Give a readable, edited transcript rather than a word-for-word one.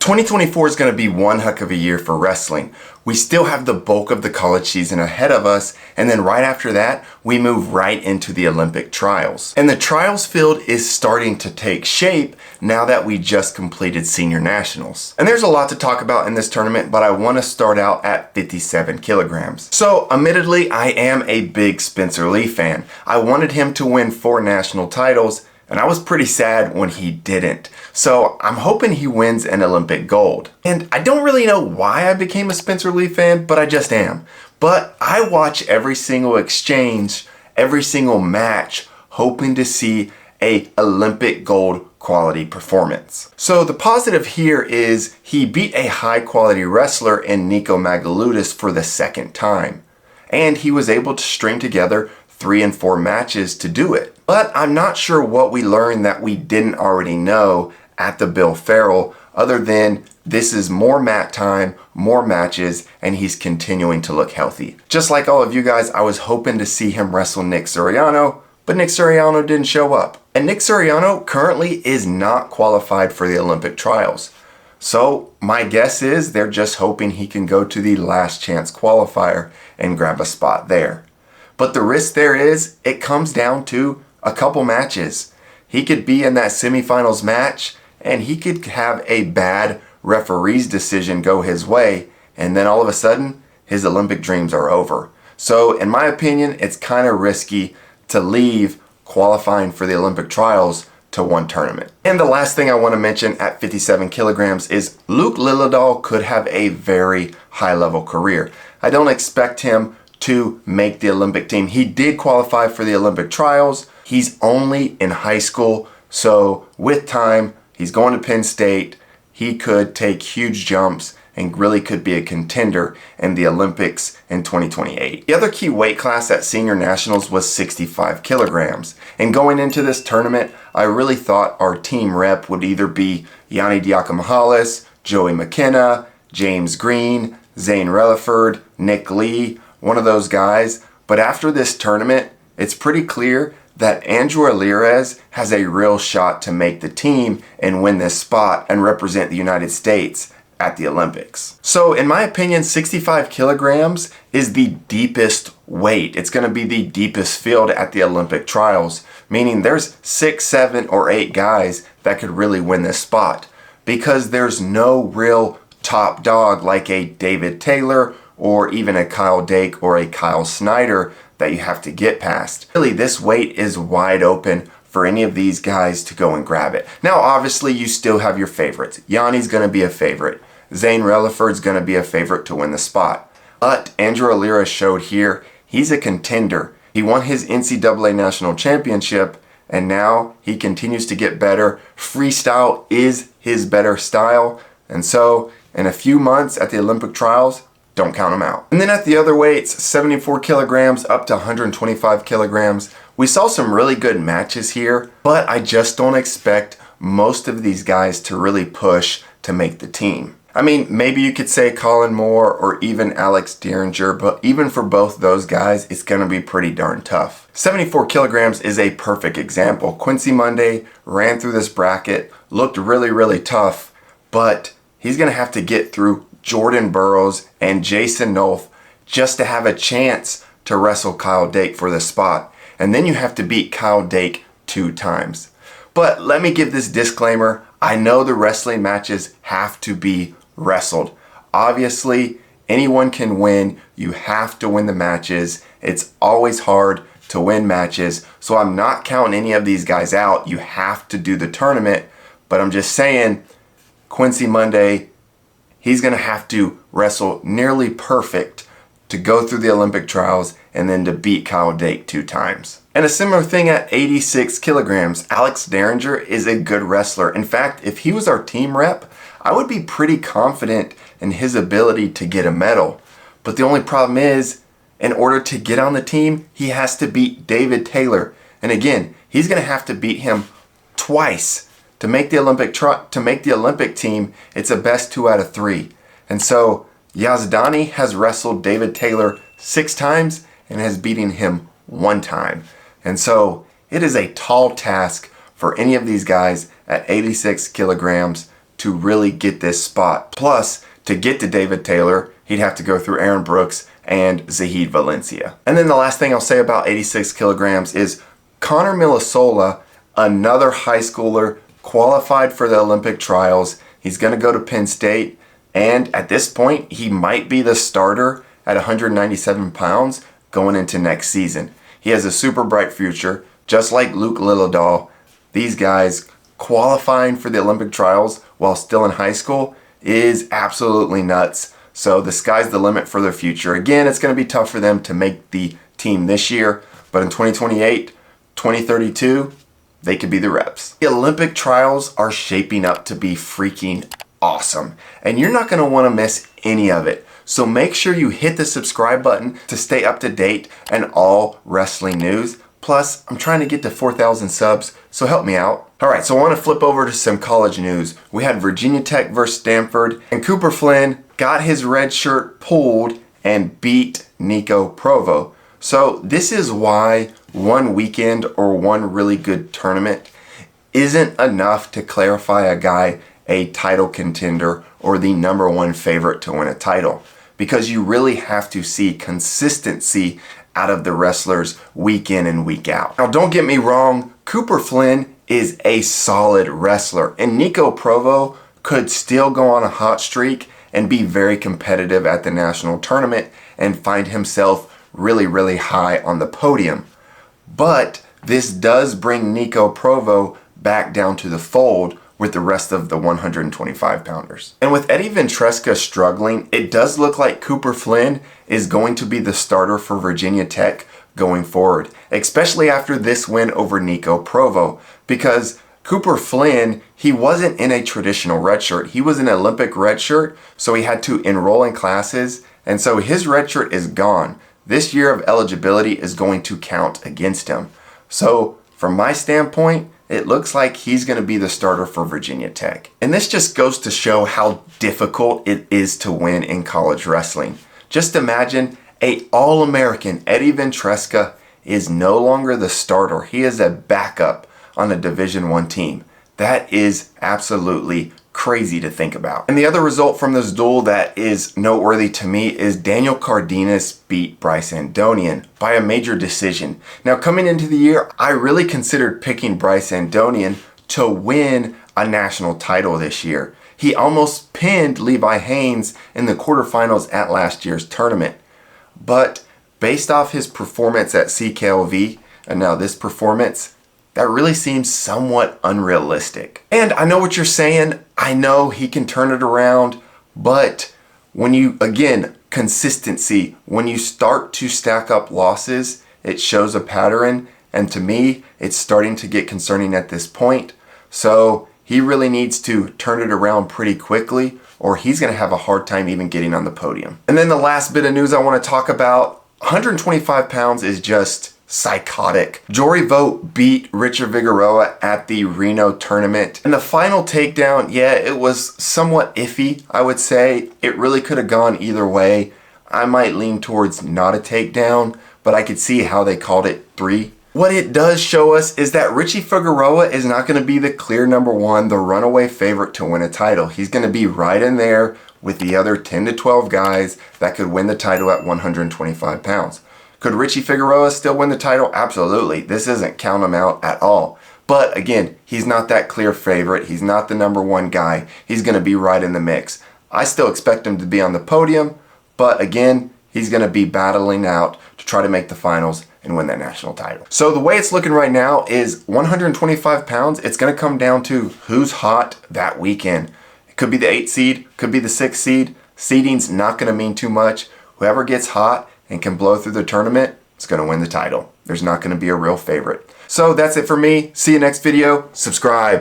2024 is going to be one heck of a year for wrestling. We still have the bulk of the college season ahead of us, and then right after that, we move right into the Olympic trials. And the trials field is starting to take shape now that we just completed senior nationals. And there's a lot to talk about in this tournament, but I want to start out at 57 kilograms. So admittedly, I am a big Spencer Lee fan. I wanted him to win 4 national titles, and I was pretty sad when he didn't. So I'm hoping he wins an Olympic gold. And I don't really know why I became a Spencer Lee fan, but I just am. But I watch every single exchange, every single match, hoping to see a Olympic gold quality performance. So the positive here is he beat a high quality wrestler in Nico Magaloudis for the second time. And he was able to string together 3 and 4 matches to do it. But I'm not sure what we learned that we didn't already know at the Bill Farrell, other than this is more mat time, more matches, and he's continuing to look healthy. Just like all of you guys, I was hoping to see him wrestle Nick Suriano, but Nick Suriano didn't show up. And Nick Suriano currently is not qualified for the Olympic trials. So my guess is they're just hoping he can go to the last chance qualifier and grab a spot there. But the risk there is, it comes down to a couple matches. He could be in that semifinals match and he could have a bad referee's decision go his way, and then all of a sudden his Olympic dreams are over. So in my opinion, it's kind of risky to leave qualifying for the Olympic trials to one tournament. And the last thing I want to mention at 57 kilograms is Luke Liljedahl could have a very high level career. I don't expect him to make the Olympic team. He did qualify for the Olympic trials. He's only in high school, so with time, he's going to Penn State. He could take huge jumps and really could be a contender in the Olympics in 2028. The other key weight class at senior nationals was 65 kilograms. And going into this tournament, I really thought our team rep would either be Yanni Diakomihalis, Joey McKenna, James Green, Zane Relaford, Nick Lee, one of those guys. But after this tournament, it's pretty clear that Andrew Alirez has a real shot to make the team and win this spot and represent the United States at the Olympics. So in my opinion, 65 kilograms is the deepest weight. It's going to be the deepest field at the Olympic trials, meaning there's 6, 7, or 8 guys that could really win this spot because there's no real top dog like a David Taylor or even a Kyle Dake or a Kyle Snyder that you have to get past. Really, this weight is wide open for any of these guys to go and grab it. Now, obviously, you still have your favorites. Yanni's going to be a favorite. Zane Relaford's going to be a favorite to win the spot. But Andrew Alirez showed here, he's a contender. He won his NCAA National Championship, and now he continues to get better. Freestyle is his better style. And so, in a few months at the Olympic trials, don't count him out. And then at the other weights, 74 kilograms up to 125 kilograms, we saw some really good matches here, but I just don't expect most of these guys to really push to make the team. I mean, maybe you could say Colin Moore or even Alex Derringer, but even for both those guys, it's going to be pretty darn tough. 74 kilograms is a perfect example. Quincy Monday ran through this bracket, looked really, really tough, but he's going to have to get through Jordan Burroughs and Jason Nolf just to have a chance to wrestle Kyle Dake for the spot. And then you have to beat Kyle Dake 2 times. But let me give this disclaimer. I know the wrestling matches have to be wrestled. Obviously, anyone can win. You have to win the matches. It's always hard to win matches. So I'm not counting any of these guys out. You have to do the tournament. But I'm just saying, Quincy Monday, he's going to have to wrestle nearly perfect to go through the Olympic trials and then to beat Kyle Dake 2 times. And a similar thing at 86 kilograms. Alex Derringer is a good wrestler. In fact, if he was our team rep, I would be pretty confident in his ability to get a medal. But the only problem is, in order to get on the team, he has to beat David Taylor. And again, he's going to have to beat him twice. To make the Olympic team, it's a best 2 out of 3. And so Yazdani has wrestled David Taylor 6 times and has beaten him 1 time. And so it is a tall task for any of these guys at 86 kilograms to really get this spot. Plus, to get to David Taylor, he'd have to go through Aaron Brooks and Zahid Valencia. And then the last thing I'll say about 86 kilograms is Connor Millisola, another high schooler, qualified for the Olympic trials. He's going to go to Penn State, and at this point, he might be the starter at 197 pounds going into next season. He has a super bright future, just like Luke Lillidahl. These guys qualifying for the Olympic trials while still in high school is absolutely nuts. So the sky's the limit for their future. Again, it's going to be tough for them to make the team this year, but in 2028, 2032, they could be the reps. The Olympic trials are shaping up to be freaking awesome, and you're not going to want to miss any of it. So make sure you hit the subscribe button to stay up to date and all wrestling news. Plus, I'm trying to get to 4,000 subs, so help me out. All right, so I want to flip over to some college news. We had Virginia Tech versus Stanford, and Cooper Flynn got his red shirt pulled and beat Nico Provo. So this is why one weekend or one really good tournament isn't enough to clarify a guy a title contender or the #1 favorite to win a title, because you really have to see consistency out of the wrestlers week in and week out. Now, don't get me wrong, Cooper Flynn is a solid wrestler, and Nico Provo could still go on a hot streak and be very competitive at the national tournament and find himself really, really high on the podium. But this does bring Nico Provo back down to the fold with the rest of the 125 pounders. And with Eddie Ventresca struggling, it does look like Cooper Flynn is going to be the starter for Virginia Tech going forward, especially after this win over Nico Provo, because Cooper Flynn, he wasn't in a traditional redshirt. He was an Olympic redshirt, so he had to enroll in classes, and so his redshirt is gone. This year of eligibility is going to count against him. So from my standpoint, it looks like he's going to be the starter for Virginia Tech. And this just goes to show how difficult it is to win in college wrestling. Just imagine a All-American Eddie Ventresca is no longer the starter. He is a backup on a Division I team. That is absolutely crazy to think about. And the other result from this duel that is noteworthy to me is Daniel Cardenas beat Bryce Andonian by a major decision. Now, coming into the year, I really considered picking Bryce Andonian to win a national title this year. He almost pinned Levi Haynes in the quarterfinals at last year's tournament. But based off his performance at CKLV, and now this performance, that really seems somewhat unrealistic. And I know what you're saying. I know he can turn it around, but when you, again, consistency, when you start to stack up losses, it shows a pattern, and to me, it's starting to get concerning at this point. So he really needs to turn it around pretty quickly, or he's going to have a hard time even getting on the podium. And then the last bit of news I want to talk about, 125 pounds is just psychotic. Jory Vogt beat Richard Figueroa at the Reno tournament. And the final takedown, yeah, it was somewhat iffy, I would say. It really could have gone either way. I might lean towards not a takedown, but I could see how they called it 3. What it does show us is that Richie Figueroa is not going to be the clear #1, the runaway favorite to win a title. He's going to be right in there with the other 10 to 12 guys that could win the title at 125 pounds. Could Richie Figueroa still win the title? Absolutely. This isn't count him out at all. But again, he's not that clear favorite. He's not the #1 guy. He's going to be right in the mix. I still expect him to be on the podium, but again, he's going to be battling out to try to make the finals and win that national title. So the way it's looking right now is 125 pounds. It's going to come down to who's hot that weekend. It could be the 8th seed, could be the 6th seed. Seeding's not going to mean too much. Whoever gets hot and can blow through the tournament is going to win the title. There's not going to be a real favorite. So that's it for me. See you next video. Subscribe.